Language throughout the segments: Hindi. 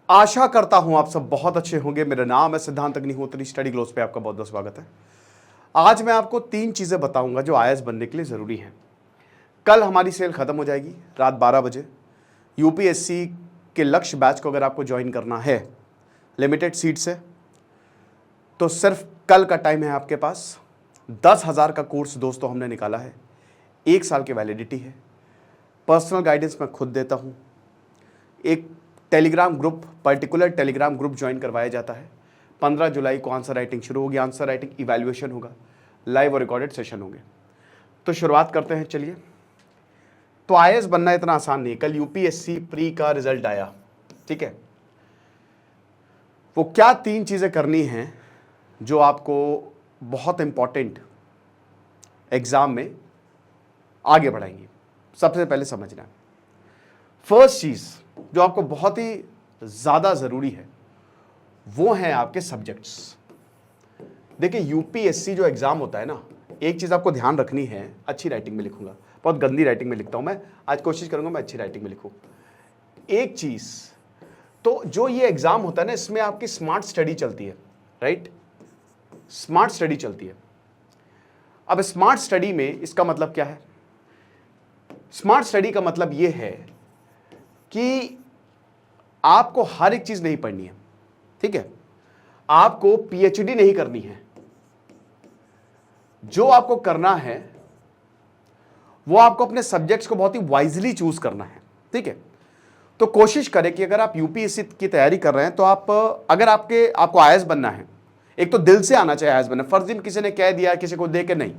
आशा करता हूं आप सब बहुत अच्छे होंगे। मेरा नाम है सिद्धांत अग्निहोत्री। स्टडी ग्लोस पे आपका बहुत बहुत स्वागत है। आज मैं आपको 3 चीजें बताऊंगा जो आईएएस बनने के लिए जरूरी हैं। कल हमारी सेल खत्म हो जाएगी रात 12 बजे। यूपीएससी के लक्ष्य बैच को अगर आपको ज्वाइन करना है, लिमिटेड सीट्स है, तो सिर्फ कल का टाइम है आपके पास। 10,000 का कोर्स दोस्तों हमने निकाला है, 1 साल की वैलिडिटी है। पर्सनल गाइडेंस मैं खुद देता हूं। एक Telegram group, particular Telegram group join करवाया जाता है। 15 जुलाई को आंसर राइटिंग शुरू होगी। आंसर राइटिंग इवैल्यूएशन होगा, लाइव और रिकॉर्डेड सेशन होंगे। तो शुरुआत करते हैं। चलिए, तो आईएएस बनना इतना आसान नहीं है। कल यूपीएससी प्री का रिजल्ट आया, ठीक है। वो क्या 3 चीजें करनी हैं जो आपको बहुत इंपॉर्टेंट एग्जाम में आगे बढ़ाएंगी, सबसे पहले समझना है। फर्स्ट चीज जो आपको बहुत ही ज्यादा जरूरी है वो है आपके सब्जेक्ट्स। देखिए, यूपीएससी जो एग्जाम होता है ना, एक चीज आपको ध्यान रखनी है। अच्छी राइटिंग में लिखूंगा, बहुत गंदी राइटिंग में लिखता हूं मैं, आज कोशिश करूंगा मैं अच्छी राइटिंग में लिखूं। एक चीज तो जो ये एग्जाम होता है ना, इसमें आपकी स्मार्ट स्टडी चलती है, राइट। स्मार्ट स्टडी चलती है। अब स्मार्ट स्टडी में इसका मतलब क्या है? स्मार्ट स्टडी का मतलब यह है कि आपको हर एक चीज नहीं पढ़नी है, ठीक है। आपको पीएचडी नहीं करनी है। जो आपको करना है वो आपको अपने सब्जेक्ट्स को बहुत ही वाइजली चूज करना है, ठीक है। तो कोशिश करें कि अगर आप यूपीएससी की तैयारी कर रहे हैं तो अगर आपको आईएएस बनना है, एक तो दिल से आना चाहिए आईएएस बनना। फर्स्ट दिन किसी ने कह दिया, किसी को दे के नहीं।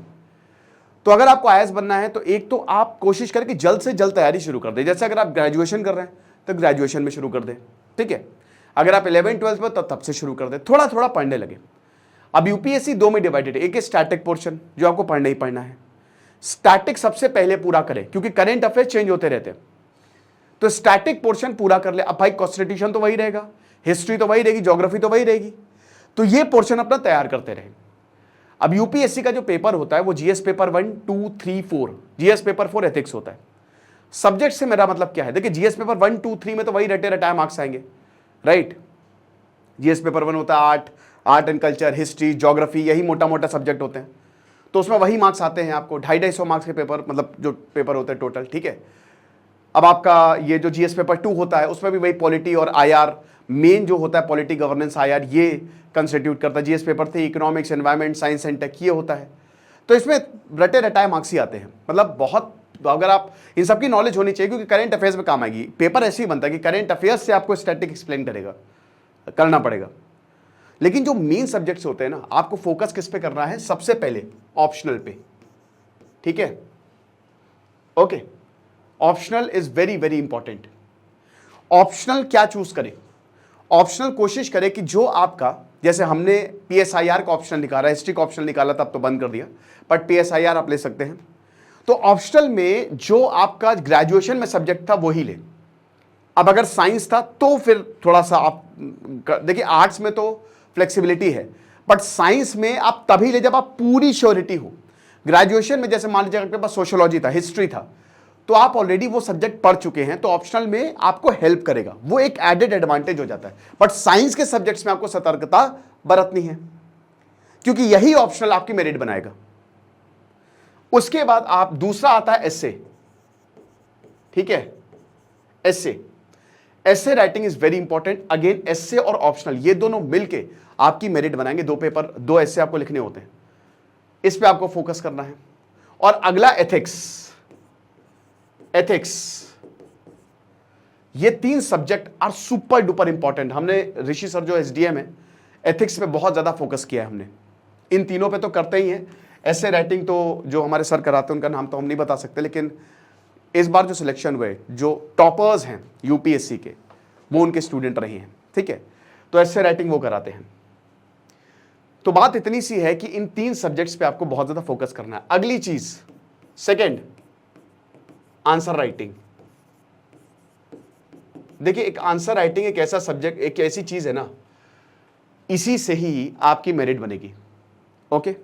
तो अगर आपको आईएएस बनना है तो एक तो आप कोशिश करें कि जल्द से जल्द तैयारी शुरू कर दें। जैसे अगर आप ग्रेजुएशन कर रहे हैं तो ग्रेजुएशन में शुरू कर दें, ठीक है। अगर आप 11th-12th में, तो तब से शुरू कर दें, थोड़ा थोड़ा पढ़ने लगे। अब यूपीएससी 2 में डिवाइडेड है। एक है स्टैटिक पोर्शन, जो आपको पढ़ना ही पढ़ना है। स्टैटिक सबसे पहले पूरा करें, क्योंकि करंट अफेयर्स चेंज होते रहते हैं। तो स्टैटिक पोर्शन पूरा कर ले। अब भाई कॉन्स्टिट्यूशन तो वही रहेगा, हिस्ट्री तो वही रहेगी, ज्योग्राफी तो वही रहेगी। तो ये पोर्शन अपना तैयार करते रहे। अब यूपीएससी का जो पेपर होता है वो GS paper 1, 2, 3, 4, GS paper 4 ethics होता है। सब्जेक्ट से मेरा मतलब क्या है? देखिए, जीएस पेपर 1, 2, 3 में तो वही रटे रटाए मार्क्स आएंगे, राइट। जीएस पेपर 1 होता है art and culture, history, geography, यही मोटा मोटा सब्जेक्ट होते हैं। तो उसमें वही मार्क्स आते हैं आपको। 250-250 मार्क्स के पेपर, मतलब जो पेपर होते हैं टोटल, ठीक है। अब आपका ये जो जीएस पेपर 2 होता है उसमें भी वही पॉलिटी और आईआर, मेन जो होता है पॉलिटी, गवर्नेंस, आईआर, ये कंस्टिट्यूट करता है। GS paper 3 economics, environment, science and tech, ये होता है। तो इसमें रटे रटाए मार्क्स ही आते हैं। मतलब बहुत, अगर आप इन सबकी नॉलेज होनी चाहिए, क्योंकि करंट अफेयर्स में काम आएगी। पेपर ऐसे ही बनता है कि करंट अफेयर्स से आपको स्टैटिक एक्सप्लेन करना पड़ेगा। लेकिन जो मेन सब्जेक्ट्स होते हैं ना, आपको फोकस किस पे करना है? सबसे पहले ऑप्शनल पे, ठीक है। Okay, optional is very very important. Optional क्या चूज करें? ऑप्शनल कोशिश करें कि जो आपका, जैसे हमने पीएसआईआर का ऑप्शनल निकाला, हिस्ट्री का ऑप्शनल निकाला था, अब तो बंद कर दिया, बट पीएसआईआर आप ले सकते हैं। तो ऑप्शनल में जो आपका ग्रेजुएशन में सब्जेक्ट था वही ले। अब अगर साइंस था तो फिर थोड़ा सा आप देखिए, आर्ट्स में तो फ्लेक्सिबिलिटी है, बट साइंस में आप तभी ले जब आप पूरी श्योरिटी हो। ग्रेजुएशन में जैसे मान लीजिए आपके पास सोशियोलॉजी था, हिस्ट्री था, तो आप ऑलरेडी वो सब्जेक्ट पढ़ चुके हैं, तो ऑप्शनल में आपको हेल्प करेगा, वो एक एडेड एडवांटेज हो जाता है। बट साइंस के सब्जेक्ट्स में आपको सतर्कता बरतनी है, क्योंकि यही ऑप्शनल आपकी मेरिट बनाएगा। उसके बाद आप दूसरा आता है एसे, ठीक है। Essay writing is very important. Again, essay और ऑप्शनल ये दोनों मिलके आपकी मेरिट बनाएंगे। 2 पेपर, 2 एसे आपको लिखने होते हैं, इस पे आपको फोकस करना है। और अगला एथिक्स। ये 3 subject are super duper important. हमने ऋषि सर जो एसडीएम है, एथिक्स पे बहुत ज्यादा फोकस किया है हमने। इन तीनों पे तो करते ही हैं। ऐसे राइटिंग तो जो हमारे सर कराते हैं उनका नाम तो हम नहीं बता सकते, लेकिन इस बार जो सिलेक्शन हुए, जो टॉपर्स हैं यूपीएससी के, वो उनके स्टूडेंट रहे हैं, ठीक है। तो ऐसे राइटिंग वो कराते हैं। तो बात इतनी सी है कि इन 3 सब्जेक्ट्स पे आपको बहुत ज्यादा फोकस करना है। अगली चीज, सेकंड, आंसर राइटिंग। देखिए, एक आंसर राइटिंग एक ऐसा सब्जेक्ट, एक ऐसी चीज है ना, इसी से ही आपकी मेरिट बनेगी। ओके,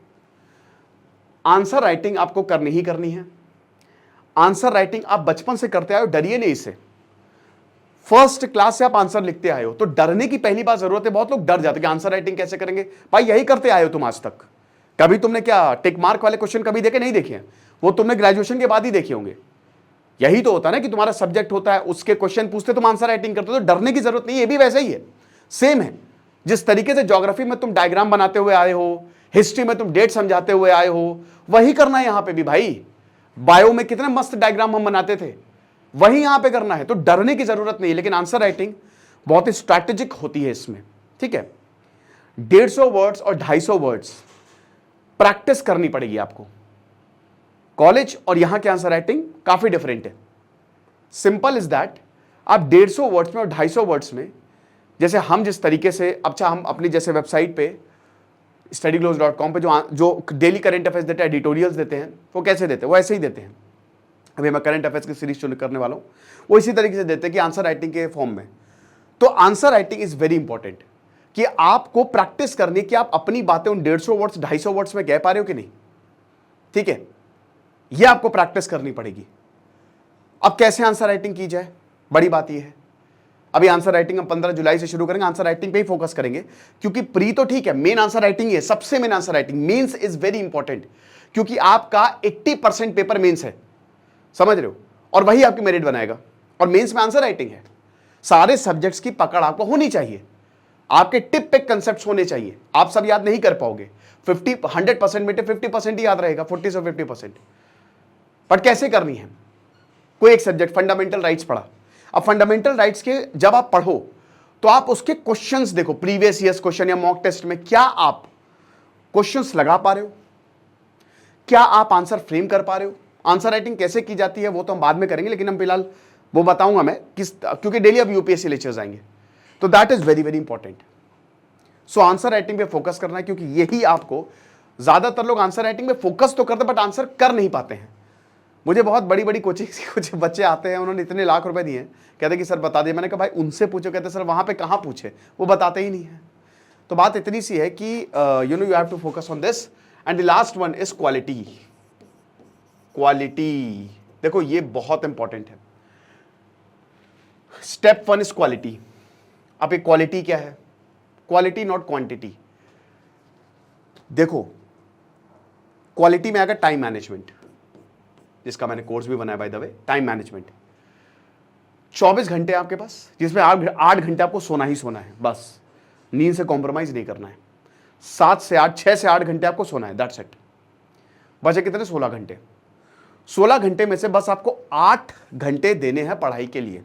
आंसर राइटिंग आपको करनी ही करनी है। आंसर राइटिंग आप बचपन से करते आए हो, डरिए नहीं इससे। फर्स्ट क्लास से आप आंसर लिखते आए हो, तो डरने की पहली बात जरूरत है। बहुत लोग डर जाते हैं कि आंसर राइटिंग कैसे करेंगे। भाई यही करते आए हो तुम आज तक। कभी तुमने क्या टिक मार्क वाले क्वेश्चन कभी देखे? नहीं देखे हैं, वो तुमने ग्रेजुएशन के बाद ही देखे होंगे। यही तो होता है ना कि तुम्हारा सब्जेक्ट होता है, उसके क्वेश्चन पूछते तुम आंसर राइटिंग करते हो, तो डरने की जरूरत नहीं है। ये भी वैसा ही है, सेम है। जिस तरीके से ज्योग्राफी में तुम डायग्राम बनाते हुए आए हो, हिस्ट्री में तुम डेट समझाते हुए आए हो, वही करना है यहां पे भी भाई। बायो में कितने मस्त डायग्राम हम बनाते थे, वही यहां पे करना है, तो डरने की जरूरत नहीं है। लेकिन आंसर राइटिंग बहुत ही स्ट्रैटेजिक होती है इसमें, ठीक है। 150 वर्ड्स और 250 वर्ड्स प्रैक्टिस करनी पड़ेगी आपको। कॉलेज और यहां की आंसर राइटिंग काफी डिफरेंट है। सिंपल इज दैट, आप 150 वर्ड्स में और 250 वर्ड्स में, जैसे हम जिस तरीके से, अच्छा हम अपनी जैसे वेबसाइट पे studyglose.com पे जो डेली करंट अफेयर्स देते हैं, एडिटोरियल्स देते हैं, वो कैसे देते हैं? वो ऐसे ही देते हैं। अभी मैं करंट अफेयर्स की सीरीज शुरू करने वाला हूं, वो इसी तरीके से देते हैं कि आंसर राइटिंग के फॉर्म में। तो answer writing is very important, कि आपको प्रैक्टिस करनी है कि आप अपनी बातें उन 150 वर्ड्स 250 वर्ड्स में कह पा रहे हो कि नहीं, ठीक है। यह आपको प्रैक्टिस करनी पड़ेगी। अब कैसे आंसर राइटिंग की जाए, बड़ी बात यह है। अभी आंसर राइटिंग हम 15 जुलाई से शुरू करेंगे, आंसर राइटिंग पे ही फोकस करेंगे, क्योंकि प्री तो ठीक है, मेन आंसर राइटिंग है, सबसे main answer writing. Mains is very important, क्योंकि आपका 80% पेपर मेंस है, समझ रहे हो, और वही आपकी मेरिट बनाएगा। और मेंस में आंसर राइटिंग है। सारे सब्जेक्ट्स की पकड़ आपको होनी चाहिए, आपके टिप पे कंसेप्ट होने चाहिए। आप सब याद नहीं कर पाओगे, 100% में 50% ही याद रहेगा, 40 से 50%। बट कैसे करनी है? कोई एक सब्जेक्ट फंडामेंटल राइट्स पढ़ा। अब फंडामेंटल राइट्स के जब आप पढ़ो तो आप उसके क्वेश्चंस देखो, प्रीवियस ईयर्स क्वेश्चन या मॉक टेस्ट में क्या आप क्वेश्चंस लगा पा रहे हो, क्या आप आंसर फ्रेम कर पा रहे हो। आंसर राइटिंग कैसे की जाती है वो तो हम बाद में करेंगे, लेकिन हम फिलहाल वो बताऊंगा मैं क्योंकि डेली अब यूपीएससी लेक्चर्स आएंगे, तो that is very very important. So answer writing पे फोकस करना है, क्योंकि यही आपको, ज्यादातर लोग आंसर राइटिंग में फोकस तो करते बट आंसर कर नहीं पाते हैं। मुझे बहुत बड़ी बड़ी कोचिंग से कुछ बच्चे आते हैं, उन्होंने इतने लाख रुपए दिए, कहते कि सर बता दिए। मैंने कहा भाई उनसे पूछो, कहते सर वहां पे कहां पूछे, वो बताते ही नहीं है। तो बात इतनी सी है कि you know you have to focus on this. And the last one is quality. Quality देखो ये बहुत इंपॉर्टेंट है। Step 1 is quality. अब ये क्वालिटी क्या है? Quality not quantity. देखो क्वालिटी में आएगा टाइम मैनेजमेंट, जिसका मैंने कोर्स भी बनाया by the way. Time management 24 घंटे आपके पास, जिसमें 8 घंटे आपको सोना ही सोना है, बस नींद से कॉम्प्रोमाइज नहीं करना है। 7 से 8, 6 से 8 घंटे आपको सोना है, दैट्स इट। बचे कितने? 16 घंटे। 16 घंटे में से बस आपको 8 घंटे देने हैं पढ़ाई के लिए।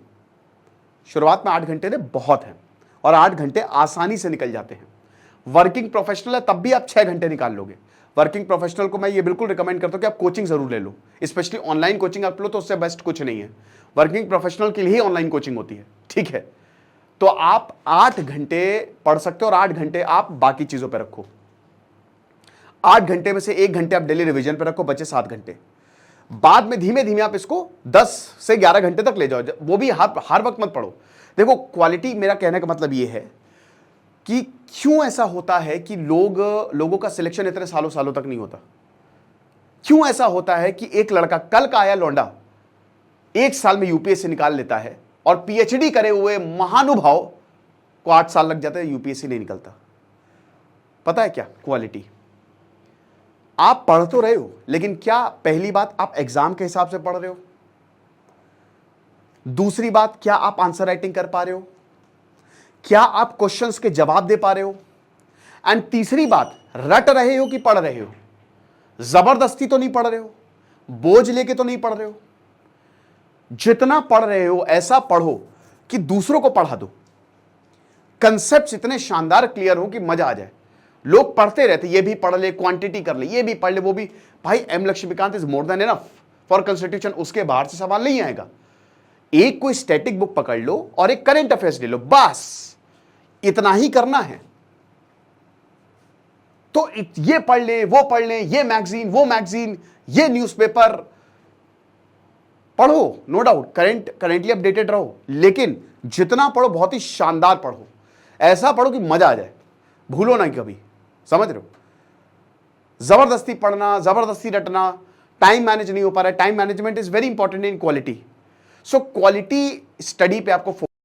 शुरुआत में 8 घंटे दे बहुत है, और 8 घंटे आसानी से निकल जाते हैं। वर्किंग प्रोफेशनल है तब भी आप 6 घंटे निकाल लोगे। वर्किंग प्रोफेशनल को मैं ये बिल्कुल रिकमेंड करता हूं कि आप कोचिंग जरूर ले लो, स्पेशली ऑनलाइन कोचिंग आप लो तो उससे बेस्ट कुछ नहीं है। वर्किंग प्रोफेशनल के लिए ही ऑनलाइन कोचिंग होती है, ठीक है। तो आप 8 घंटे पढ़ सकते हो और 8 घंटे आप बाकी चीजों पर रखो। 8 घंटे में से 1 घंटे आप डेली रिवीजन पर रखो, बचे 7 घंटे। बाद में धीमे धीमे आप इसको 10 से 11 घंटे तक ले जाओ, वो भी हर वक्त मत पढ़ो। देखो क्वालिटी, मेरा कहने का मतलब ये है कि क्यों ऐसा होता है कि लोगों का सिलेक्शन इतने सालों सालों तक नहीं होता। क्यों ऐसा होता है कि एक लड़का कल का आया लौंडा 1 साल में यूपीएससी निकाल लेता है, और पीएचडी करे हुए महानुभाव को 8 साल लग जाते हैं, यूपीएससी नहीं निकलता। पता है क्या? क्वालिटी। आप पढ़ तो रहे हो, लेकिन क्या पहली बात आप एग्जाम के हिसाब से पढ़ रहे हो? दूसरी बात, क्या आप आंसर राइटिंग कर पा रहे हो? क्या आप क्वेश्चंस के जवाब दे पा रहे हो? एंड तीसरी बात, रट रहे हो कि पढ़ रहे हो? जबरदस्ती तो नहीं पढ़ रहे हो, बोझ लेके तो नहीं पढ़ रहे हो। जितना पढ़ रहे हो ऐसा पढ़ो कि दूसरों को पढ़ा दो। कंसेप्ट्स इतने शानदार क्लियर हो कि मजा आ जाए। लोग पढ़ते रहते, ये भी पढ़ ले, क्वांटिटी कर ले, ये भी पढ़ ले, वो भी। भाई M Laxmikanth is more than enough for constitution. उसके बाहर से सवाल नहीं आएगा। एक कोई स्टैटिक बुक पकड़ लो और एक करंट अफेयर्स ले लो, बस इतना ही करना है। तो ये पढ़ ले, वो पढ़ ले, ये मैगजीन, वो मैगजीन, ये न्यूज़पेपर पढ़ो, नो डाउट करेंटली अपडेटेड रहो, लेकिन जितना पढ़ो बहुत ही शानदार पढ़ो। ऐसा पढ़ो कि मजा आ जाए, भूलो ना कभी। समझ रहे हो? जबरदस्ती पढ़ना, जबरदस्ती रटना, टाइम मैनेज नहीं हो पा रहा है। Time management is very important in quality. So quality study पे आपको